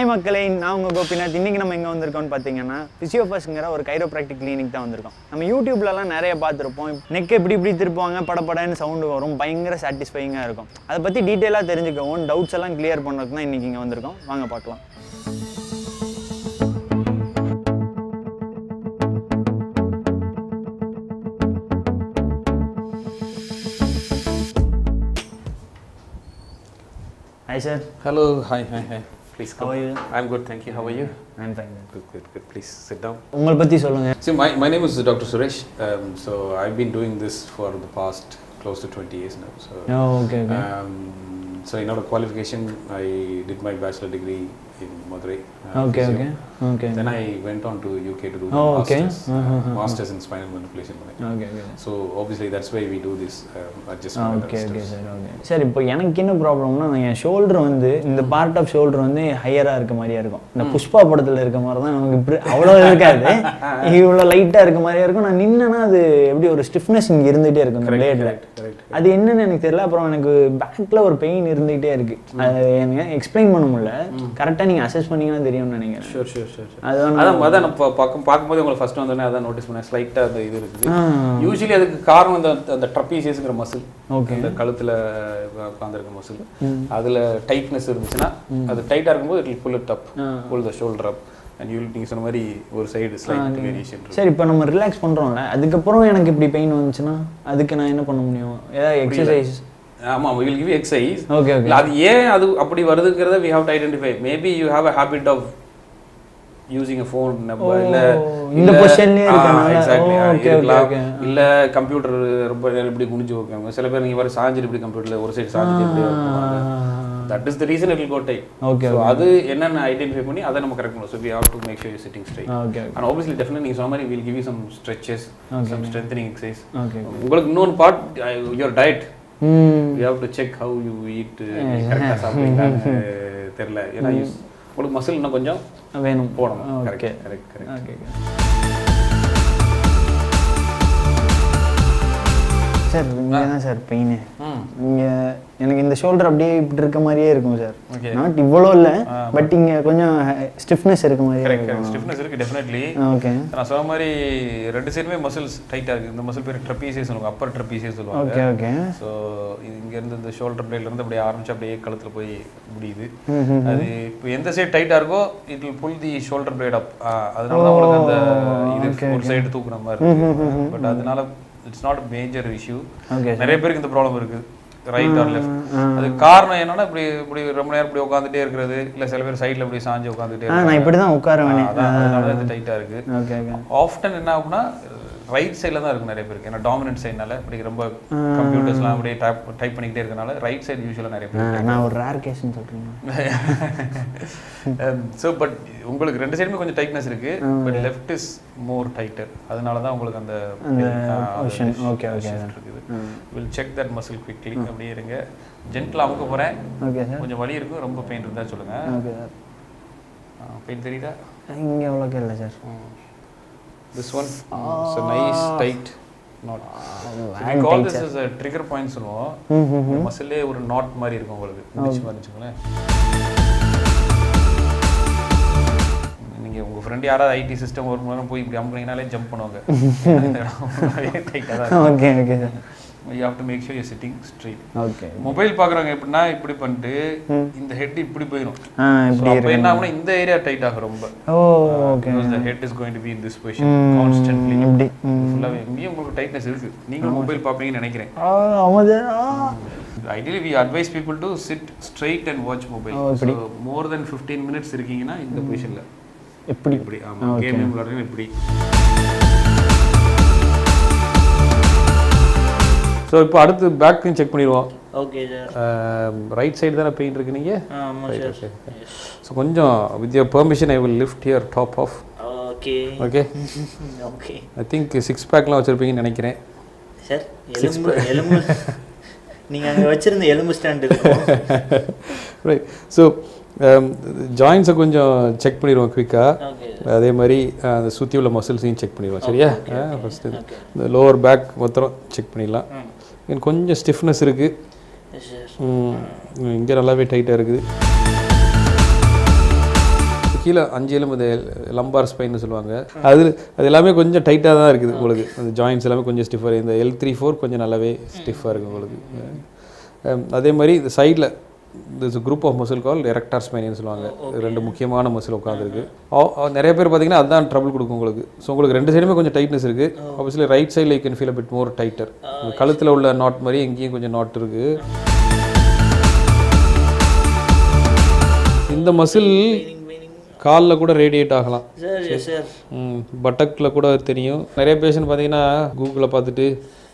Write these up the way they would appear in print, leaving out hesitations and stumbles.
மக்களே, நான் உங்கள் கோபிநாத். இன்றைக்கி நம்ம எங்கே வந்திருக்கோம்னு பார்த்தீங்கன்னா ஃபிசியோபஸ்ங்கிற ஒரு கைரோப்ராக்டிக் கிளினிக் தான் வந்திருக்கோம். நம்ம யூடியூப்லலாம் நிறைய பார்த்துருப்போம். நெக் இப்படி திருப்புவாங்க, படப்படன்னு சவுண்டு வரும், பயங்கர சாட்டிஸ்ஃபைங்காக இருக்கும். அதை பற்றி டீட்டெயிலாக தெரிஞ்சுக்கவும், டவுட்ஸ் எல்லாம் கிளியர் பண்ணுறதுக்கு தான் இன்றைக்கி இங்கே வந்திருக்கோம். வாங்க பார்க்கலாம். Hi sir. Hello. Hi. Please come. How are you? I'm good, thank you. How are you? I'm fine. Good. Please sit down. உங்களை பற்றி சொல்லுங்க. See, my name is Dr. Suresh. So I've been doing this for the past close to 20 years now. So Okay. So in our qualification, I did my bachelor degree in Madurai. Okay. Then I went on to UK to do masters in spinal manipulation. Okay. So obviously that's why we do this adjustment. Okay, sir. Sir, இப்போ எனக்கு என்ன ப்ராப்ளம்னா, என் shoulder வந்து இந்த part of shoulder வந்து ஹையராக இருக்க மாதிரியா இருக்கும். இந்த புஷ்பா படத்தில் இருக்க மாதிரி தான் நமக்கு இப்படி அவ்வளோ இருக்காது, இவ்வளோ லைட்டாக இருக்க மாதிரியா இருக்கும். நான் நின்னா அது எப்படி ஒரு ஸ்டிஃப்னஸ் இங்கே இருந்துகிட்டே இருக்கும் இந்த பிளேடில். அது என்னன்னு எனக்கு தெரியல. அப்புறம் எனக்கு பேக்கில் ஒரு பெயின் இருந்துகிட்டே இருக்கு. அது எனக்கு எக்ஸ்பிளைன் பண்ண முடியல. கரெக்டாக நீங்கள் அசஸ் பண்ணீங்கன்னா தெரியும்னு நினைக்கிறேன். ஷூர். அதான் நான் பார்க்கும்போது உங்களுக்கு ஃபர்ஸ்ட் வந்தோடனே அதான் நோட்டீஸ் பண்ணேன், ஸ்லைட்டாக அந்த இது இருக்குது. யூஸ்வலி அதுக்கு காரணம் அந்த ட்ரப்பீசியஸ்ங்கிற மசில். ஓகே. இந்த கழுத்தில் உட்காந்துருக்க மசில், அதில் டைட்னஸ் இருந்துச்சுன்னா, அது டைட்டாக இருக்கும்போது it will pull it up, pull the shoulder up, and you நீங்கள் சொன்ன மாதிரி ஒரு சைடு ஸ்லைட் வேரியேஷன். சரி, இப்போ நம்ம ரிலாக்ஸ் பண்ணுறோம்ல, அதுக்கப்புறம் எனக்கு இப்படி பெயின் வந்துச்சுன்னா அதுக்கு நான் என்ன பண்ண முடியும்? ஏதாவது எக்ஸசைஸ்? ஆமாம், we will give you exercise. Okay. அது ஏன் அது அப்படி வருதுங்கிறத we have to identify. Maybe you have a habit of using a phone, இல்ல இந்த பொசிஷன்லயே இருக்கனால. எக்ஸாக்ட்லி. ஓகே. இல்ல கம்ப்யூட்டர் ரொம்ப நேரம் இப்படி குனிஞ்சு வைக்காம, சில பேர் நீங்க வர சாஞ்சிட்டு இப்படி கம்ப்யூட்டர்ல ஒரு சைடு சாஞ்சிட்டு இப்படி வைப்பாங்க. That is the reason it will go tight. Okay. So அது என்னன்னு ஐடென்டிஃபை பண்ணி அதை நம்ம கரெக்ட் பண்ணணும். So we have to make sure you're sitting straight. Okay. And obviously definitely நீங்க சொன்ன மாதிரி we'll give you some stretches, some strengthening exercise. Okay. உங்களுக்கு இன்னொரு part your diet. You have to check how you eat. கரெக்டாக சாப்பிட்டீங்கன்னு தெரியல. ஏன்னா உங்களுக்கு muscle இன்னும் கொஞ்சம் வேணும் போடணும். ஓகே. கரெக்ட். ஓகே சார், இங்கே தான் சார் பெயின். இங்கே எனக்கு இந்த ஷோல்டர் அப்படியே இப்படி இருக்க மாதிரியே இருக்கும் சார். நாட் இவ்வளோ இல்லை, பட் இங்கே கொஞ்சம் ஸ்டிஃப்னஸ் இருக்க மாதிரி. கரெக்ட், ஸ்டிஃப்னஸ் இருக்குது டெஃபினெட்லி. ஓகே. நான் சொன்ன மாதிரி ரெண்டு சைடுமே மசில்ஸ் டைட்டாக இருக்குது. இந்த மசில் பேர் ட்ரப்பீசியஸ் சொல்லுவாங்க, அப்பர் ட்ரப்பீசியஸ் சொல்லுவாங்க. ஓகே. ஸோ இங்கேருந்து இந்த ஷோல்டர் பிளேட்லேருந்து அப்படியே ஆரம்பிச்சு அப்படியே கழுத்தில் போய் முடியுது. அது இப்போ எந்த சைடு டைட்டாக இருக்கோ it will pull the shoulder blade up. அதனால தான் உங்களுக்கு அந்த இது ஒரு சைடு தூக்குற மாதிரி இருக்குது. பட் அதனால it's not a major issue. நிறைய பேருக்கு இந்த ப்ராப்ளம் இருக்குது, ரைட் ஆர் லெஃப்ட். அதுக்கு காரணம் என்னன்னா, இப்படி ரொம்ப நேரம் இப்படி உட்காந்துட்டே இருக்கிறது, இல்லை சில பேர் சைடில் இப்படி சாஞ்சு உட்காந்துட்டே. நான் இப்படி தான் உட்காருவேன், அதனால இது டைட்டாக இருக்குது. ஆஃப்டன் என்ன ஆகும்னா ரைட் சைடில் தான் இருக்குது நிறைய பேருக்கு. ஏன்னா டாமினன்ட் சைட்னால இப்படி ரொம்ப கம்ப்யூட்டர்ஸ்லாம் அப்படியே டைப் பண்ணிக்கிட்டே இருக்கனால ரைட் சைடு யூஸ்வலாக நிறைய பேர். நான் ஒரு ரேர் கேஸ்ன்னு சொல்கிறேன். ஸோ பட் உங்களுக்கு ரெண்டு சைடுமே கொஞ்சம் டைட்னஸ் இருக்குது, but left is more titre. அதனால தான் உங்களுக்கு அந்த ஓகே இருக்குது. Will check that muscle quickly. அப்படியே இருங்க, ஜென்டில் அமுக்க போகிறேன். கொஞ்சம் வலி இருக்கும், ரொம்ப பெயின் இருந்தால் சொல்லுங்கள். பெயின் தெரியுதா? இங்கே அவ்வளோக்கே இல்லை sir. This one, it's a nice tight knot. We call this as a trigger point சொல்லுவோம். இந்த மசிலே ஒரு knot மாதிரி இருக்கும் உங்களுக்கு. முடிச்சு பாருங்களேன். நீங்க உங்க ஃப்ரெண்ட் யாராவது ஐடி சிஸ்டம் ஒரு நேரம் போய் இப்படி அமுக்குனீங்கனாலே ஜம்ப் பண்ணுவாங்க. Okay. You have to make sure you're sitting straight. Okay. Mobile பார்க்குறவங்க எப்படின்னா இப்படி பண்ணிட்டு இந்த ஹெட் இப்படி போயிடும். அப்போ என்ன ஆகும்னா இந்த ஏரியா டைட் ஆகும் ரொம்ப. Okay. The head is going to be in this position constantly. இப்படி ஃபுல்லாவே இங்கேயும் உங்களுக்கு டைட்னஸ் இருக்கு. நீங்க மொபைல் பார்ப்பீங்கன்னு நினைக்கிறேன். Ideally we advise people to sit straight and watch mobile. So more than 15 minutes இருக்கீங்கன்னா இந்த பொசிஷன்ல இப்படி ஆமா கேம் விளையாடுறீங்க இப்படி. ஸோ இப்போ அடுத்து பேக்கையும் செக் பண்ணிடுவோம். Okay sir. ரைட் சைடு தானே பெயின் இருக்கு நீங்கள்? ஆமாம் சார். ஸோ கொஞ்சம் with your permission I will lift your top off. Okay. I think 6 பேக்லாம் வச்சுருப்பீங்கன்னு நினைக்கிறேன் சார். எலும்பு நீங்கள் அங்கே வச்சுருந்த எலும்பு ஸ்டாண்ட் இருக்கும். ரைட். ஸோ ஜாயின்ஸை கொஞ்சம் செக் பண்ணிடுவோம் குவிக்காக. அதே மாதிரி அந்த சுற்றி உள்ள மசில்ஸையும் செக் பண்ணிடுவோம். சரியா? ஃபஸ்ட்டு இந்த லோவர் பேக் மொத்தம் செக் பண்ணிடலாம். எனக்கு கொஞ்சம் ஸ்டிஃப்னஸ் இருக்குது, இங்கே நல்லாவே டைட்டாக இருக்குது. கீழே 5 எலும்பு இந்த லம்பார் ஸ்பைன்னு சொல்லுவாங்க, அது எல்லாமே கொஞ்சம் டைட்டாக தான் இருக்குது உங்களுக்கு. அந்த ஜாயின்ஸ் எல்லாமே கொஞ்சம் ஸ்டிஃபாக, இந்த L3-4 கொஞ்சம் நல்லாவே ஸ்டிஃபாக இருக்குது உங்களுக்கு. அதே மாதிரி இந்த சைடில் இந்த குரூப் ஆஃப் மசில் கால் எரெக்டார் ஸ்பைன்னு சொல்லுவாங்க. 2 முக்கியமான மசில் உட்காந்துருக்கு. நிறைய பேர் பார்த்தீங்கன்னா அதுதான் ட்ரபிள் கொடுக்கும் உங்களுக்கு. ஸோ உங்களுக்கு 2 சைடுமே கொஞ்சம் டைட்னஸ் இருக்குது. ஆப்வியஸ்லி ரைட் சைடில் you can feel a bit more titre. கழுத்தில் உள்ள நாட் மாதிரி எங்கேயும் கொஞ்சம் நாட் இருக்குது. இந்த மசில் காலில் கூட ரேடியேட் ஆகலாம், பட்டக்கில் கூட தெரியும். நிறைய பேஷண்ட் பார்த்தீங்கன்னா கூகுளில் பார்த்துட்டு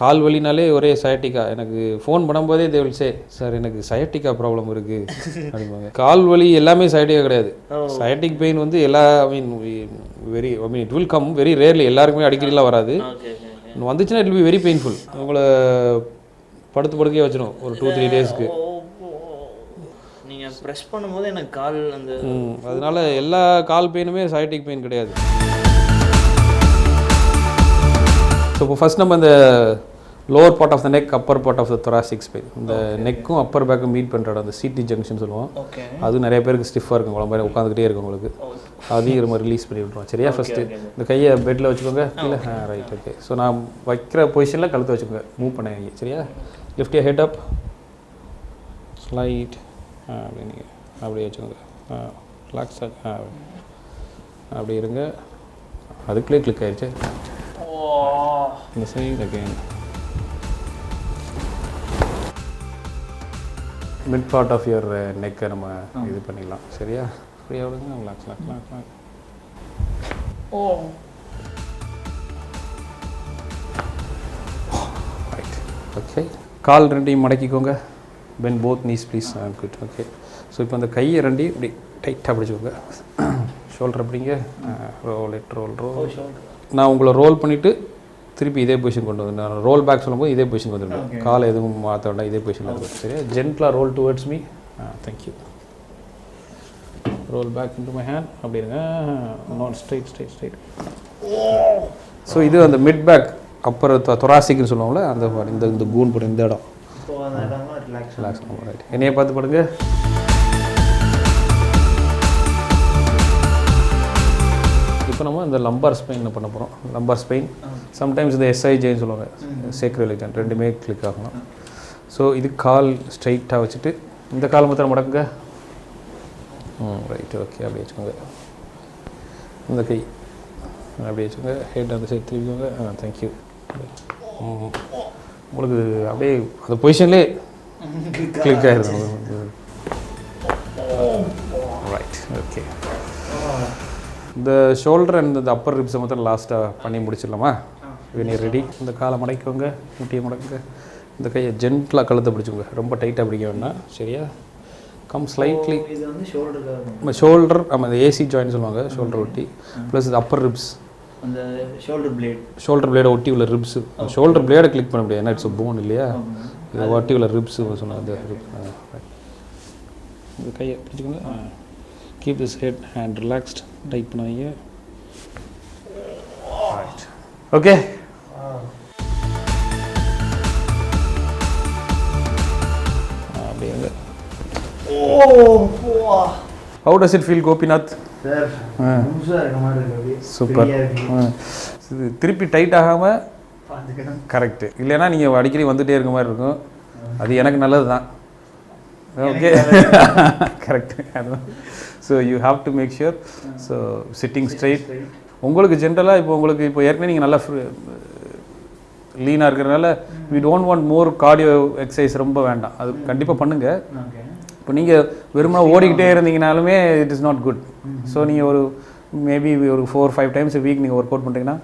கால் வலினாலே ஒரே சயட்டிக்கா, எனக்கு ஃபோன் பண்ணும்போதே தே வில் சே சார் எனக்கு சயட்டிக்கா ப்ராப்ளம் இருக்குது அப்படிம்பாங்க. கால் வலி எல்லாமே சயட்டிக்கா கிடையாது. சயட்டிக் பெயின் வந்து எல்லா it will come very rarely, எல்லாருக்குமே அடிக்கடிலாம் வராது. வந்துச்சுன்னா it will be very painful. உங்களை படுக்கையே வச்சிடும் ஒரு 2-3 டேஸ்க்கு. நீங்கள் ப்ரெஸ் பண்ணும்போது எனக்கு கால் அந்த அதனால எல்லா கால் பெயினுமே சயட்டிக் பெயின் கிடையாது. ஸோ இப்போ ஃபஸ்ட் நம்ம இந்த lower part of the neck, upper part of the thoracic spine, இந்த நெக்கும் அப்பர் பேக்கும் மீட் பண்ணுற அந்த சிடி ஜங்ஷன் சொல்லுவோம். அது நிறைய பேருக்கு ஸ்டிஃபாக இருக்கும், குழம்பு உட்காந்துக்கிட்டே இருக்கும் உங்களுக்கு. அதையும் நம்ம ரிலீஸ் பண்ணி விட்ருவோம். சரியா? ஃபஸ்ட்டு இந்த கையை பெட்டில் வச்சுக்கோங்க, இல்லை ரைட், ஓகே. ஸோ நான் வைக்கிற பொசிஷனில் கழுத்து வச்சுக்கோங்க, மூவ் பண்ண. சரியா? Lift your head up, slight, அப்படியே வச்சுக்கோங்க, ரிலாக்ஸாக அப்படி இருங்க. அதுக்குள்ளே கிளிக் ஆயிடுச்சு. இந்த side again mid part of your நெக்கை நம்ம இது பண்ணிடலாம். சரியா? ஃப்ரீயாக விடுங்க, ரிலாக்ஸ். Right, okay. கால் ரெண்டையும் மடக்கிக்கோங்க. Bend both knees please. Good, okay. So இப்போ அந்த கையை ரெண்டையும் இப்படி டைட்டாக பிடிச்சிக்கோங்க. ஷோல்டர் அப்படிங்க, ரோல். நான் உங்களை ரோல் பண்ணிவிட்டு திருப்பி இதே பொசிஷன் கொண்டு வந்து, நான் ரோல் பேக் சொல்லும்போது இதே பொசிஷன் வந்துடுங்க. காலை எதுவும் மாற்ற வேண்டாம், இதே பொசிஷனில் இருக்கும். சரியா? ஜென்டலாக roll towards me. Thank you. Roll back into my hand. அப்படி இருங்க. Not straight. ஸோ இது அந்த மிட் பேக் அப்பர் thoracic சொல்லுவாங்கள்ல, அந்த இந்த கூன் போட்டு இந்த இடம் ரிலாக்ஸ் ஆகும். ரைட், என்னையே பார்த்து படுங்க. இப்போ நம்ம இந்த லம்பார் ஸ்பைன் பண்ண போகிறோம். லம்பார் ஸ்பைன் சம்டைம்ஸ் இந்த SIJன்னு சொல்லுவாங்க, சேக்ரோலிஜன், ரெண்டுமே கிளிக் ஆகணும். ஸோ இது கால் ஸ்ட்ரைட்டாக வச்சுட்டு இந்த கால் மாத்திரம் மடக்குங்க. Right, okay. அப்படியே வச்சுக்கோங்க. இந்த கை அப்படியே வச்சுக்கோங்க. ஹெட் அந்த சைடு திருப்பிக்கோங்க. தேங்க்யூ. உங்களுக்கு அப்படியே அந்த பொசிஷன்லேயே கிளிக் ஆகிடும். Right, okay. இந்த ஷோல்டர் அண்ட் இந்த அப்பர் ரிப்ஸை மாத்திரம் லாஸ்ட்டாக பண்ணி முடிச்சிடலாமா? When you ready. இந்த காலை மடக்கிக்கோங்க, முட்டியை மடக்குங்க. இந்த கையை ஜென்டலாக கழுத்தை பிடிச்சிக்கோங்க, ரொம்ப டைட்டாக பிடிக்க வேண்டாம். சரியா? Come slightly. ஷோல்டர், ஆமாம், இந்த AC ஜாயின் சொல்லுவாங்க, ஷோல்டர் ஒட்டி. ப்ளஸ் இது அப்பர் ரிப்ஸ், அந்த ஷோல்டர் பிளேடை ஒட்டி உள்ள ரிப்ஸு. ஷோல்டர் பிளேடை கிளிக் பண்ண முடியாது, ஏன்னா இட்ஸ் போன் இல்லையா? இது ஒட்டி உள்ள ரிப்ஸு சொன்னாங்க. இந்த கையை பிடிச்சிக்கோங்க. Keep this head and relaxed. Tight பண்ணாதீங்க. Right. Okay. அப்படியே. How does it feel, Gopinath? Sir, லூசா இருக்க மாதிரி இருக்கு அப்படியே. சூப்பர். இது திருப்பி டைட் ஆகாம கரெக்ட். இல்லைன்னா நீங்கள் அடிக்கடி வந்துட்டே இருக்க மாதிரி இருக்கும். அது எனக்கு நல்லது தான். Okay, correct. So you have to make sure. So sitting straight. உங்களுக்கு ஜென்ரலாக இப்போ ஏற்கனவே நீங்கள் நல்லா லீனாக இருக்கிறதுனால we don't want more cardio exercise ரொம்ப வேண்டாம். அது கண்டிப்பாக பண்ணுங்கள். இப்போ நீங்கள் வெறுமனா ஓடிக்கிட்டே இருந்தீங்கனாலுமே it is not good. So நீங்கள் ஒரு மேபி ஒரு 4-5 டைம்ஸ் a week நீங்கள் ஒர்க் அவுட் பண்ணுறீங்கன்னா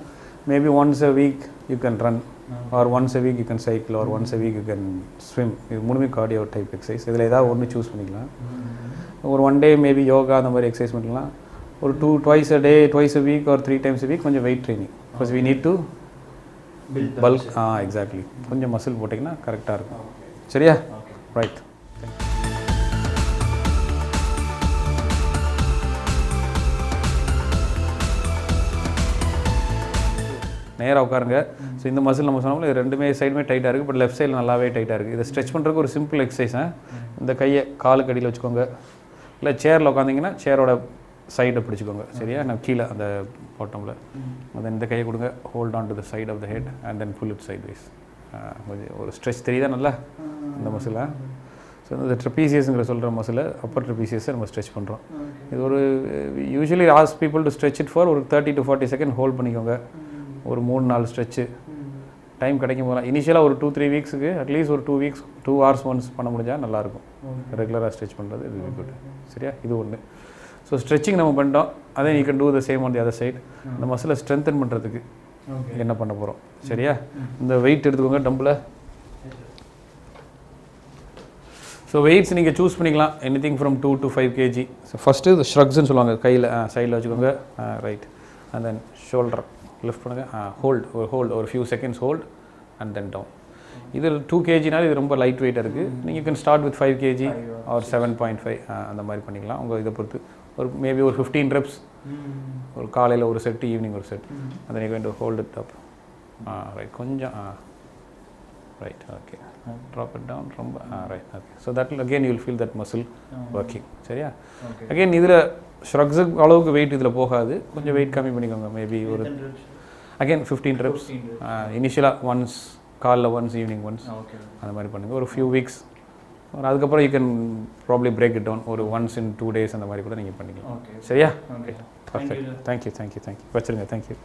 maybe once a week you can run, or once a week you can cycle, or once a week you can swim. இது மூணுமே cardio type exercise. இதில் ஏதாவது ஒன்று சூஸ் பண்ணிக்கலாம். ஒரு 1 day மேபி யோகா அந்த மாதிரி எக்ஸசைஸ் பண்ணிக்கலாம். ஒரு twice a day, twice a week or 3 times a week கொஞ்சம் weight training. Because we need to bulk. Exactly. கொஞ்சம் மசில் போட்டிங்கன்னா கரெக்டாக இருக்கும். சரியா? ரைட். நேராக உட்காருங்க. ஸோ இந்த மசில் நம்ம சொன்னோம்ல, இது ரெண்டுமே சைடுமே டைட்டாக இருக்குது, பட் லெஃப்ட் சைடில் நல்லாவே டைட்டாக இருக்குது. இதை ஸ்ட்ரெச் பண்ணுறதுக்கு ஒரு சிம்பிள் எக்ஸசைஸ். இந்த கையை காலுக்கு அடியில் வச்சுக்கோங்க. இல்லை சேரில் உட்காந்திங்கன்னா சேரோட சைடை பிடிச்சிக்கோங்க சரியா. நான் கீழே அந்த பாட்டமில் அதை இந்த கையை கொடுங்க. Hold on to the side of the head and then pull it side wise. கொஞ்சம் ஒரு ஸ்ட்ரெச் தெரியுதா நல்லா இந்த மசிலாக. ஸோ இந்த ட்ரெபீசியஸுங்கிற சொல்கிற மசிலை அப்பர் ட்ரெபீசியஸை நம்ம ஸ்ட்ரெச் பண்ணுறோம். இது ஒரு usually ask people to stretch it for ஒரு 30 to 40 செகண்ட் ஹோல்ட் பண்ணிக்கோங்க. ஒரு 3-4 ஸ்ட்ரெச்சு டைம் கிடைக்கும் போகலாம். இனிஷியலாக ஒரு 2-3 வீக்ஸுக்கு அட்லீஸ்ட் ஒரு 2 hours ஒன்ஸ் பண்ண முடிஞ்சால் நல்லாயிருக்கும். ரெகுலராக ஸ்ட்ரெச் பண்ணுறது இது குட் சரியா. இது ஒன்று. ஸோ ஸ்ட்ரெச்சிங் நம்ம பண்ணிட்டோம். அதே you can do the same on the other side. இந்த மசிலை ஸ்ட்ரென்தன் பண்ணுறதுக்கு என்ன பண்ண போகிறோம் சரியா. இந்த வெயிட் எடுத்துக்கோங்க டம்பில். ஸோ வெயிட்ஸ் நீங்கள் சூஸ் பண்ணிக்கலாம் anything from 2 to 5 kg. So first இந்த ஷ்ரக்ஸ்ன்னு சொல்லுவாங்க. கையில் சைடில் வச்சுக்கோங்க. Right and then shoulder lift பண்ணுங்கள். ஹோல்ட் ஒரு few seconds hold and then down. இது 2 kgனால இது ரொம்ப லைட் வெயிட்டாக இருக்குது. நீங்கள் can start with 5 kg or 7.5 அந்த மாதிரி பண்ணிக்கலாம். உங்கள் இதை பொறுத்து ஒரு மேபி ஒரு 15 reps. ஒரு காலையில் ஒரு செட், ஈவினிங் ஒரு செட். அந்த நீங்கள் going to hold it up. Right கொஞ்சம் right okay. Drop it down ரொம்ப right okay. So that again you will feel that muscle working சரியா. அகெயின் இதில் ஷ்ரக்ஸு அளவுக்கு வெயிட் இதில் போகாது. கொஞ்சம் வெயிட் கம்மி பண்ணிக்கோங்க. மேபி ஒரு அகெயின் 15 reps. இனிஷியலாக ஒன்ஸ் காலைல ஒன்ஸ், ஈவினிங் ஒன்ஸ் அந்த மாதிரி பண்ணுங்கள். ஒரு ஃபியூ வீக்ஸ். அதுக்கப்புறம் you can probably break it down. ஒரு ஒன்ஸ் in 2 days அந்த மாதிரி கூட நீங்கள் பண்ணிக்கலாம் சரியா. Okay perfect. தேங்க்யூ வச்சுருங்க. தேங்க்யூ.